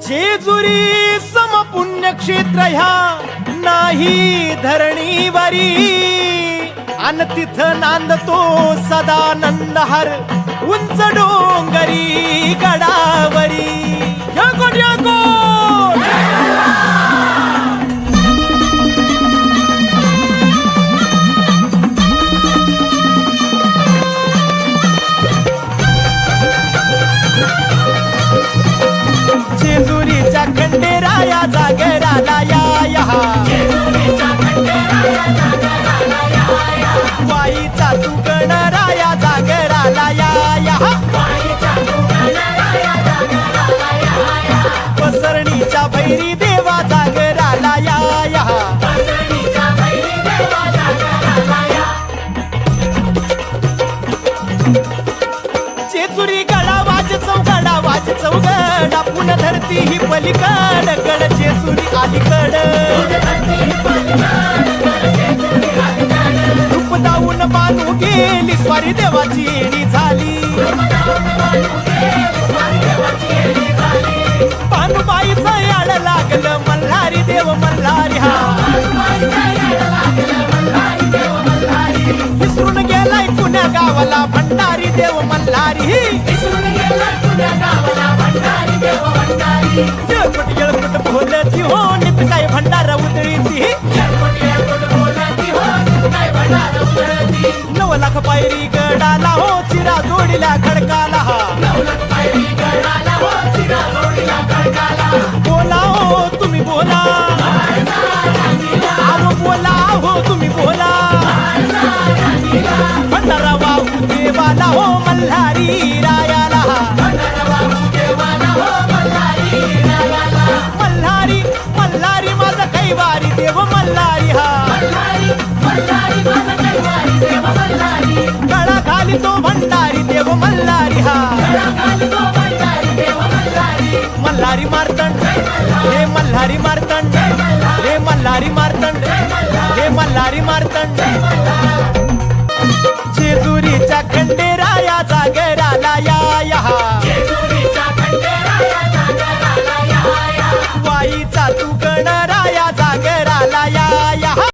जेजुरी सम पुण्यक्षेत्र ह्या नाही धरणीवरी अन तिथ नांदतो सदानंद हर उंच डोंगरी गडावरी यगोड यगोड जेजुरीच्या खंडेराया जागराला या वाईचा तू गणराया जागराला या पसरणीच्या भैरी देवा जागराला या जेजुरी गडा वाज चौगडा पुन्हा धरती ही पलीकड गड जेजुरी अलीकड रूप दाऊन बानू गेली स्वारी देवाची येणी झाली पानुबाईचं याड लागलं मल्हारी देव मल्हारी हा विसरून गेलाय पुण्या गावाला भंडारी देव मल्हारी येळपट बोलती हो नित काय भंडारा उतळीती 9 लाख पायरी गडाला हो चिरा जोडीला खडकाला बोला हो तुम्ही बोला बोला हो तुम्ही बोला भंडारा वाहू देवाला हो मल्हारी रायाला मल्हारी मल्हारी माझा कैवारी देव मल्हारी हा गळा घाली तो भंडारी देव मल्हारी हा मल्हारी मार्तंड हे मल्हारी मार्तंड हे मल्हारी मार्तंड हे मल्हारी मार्तंड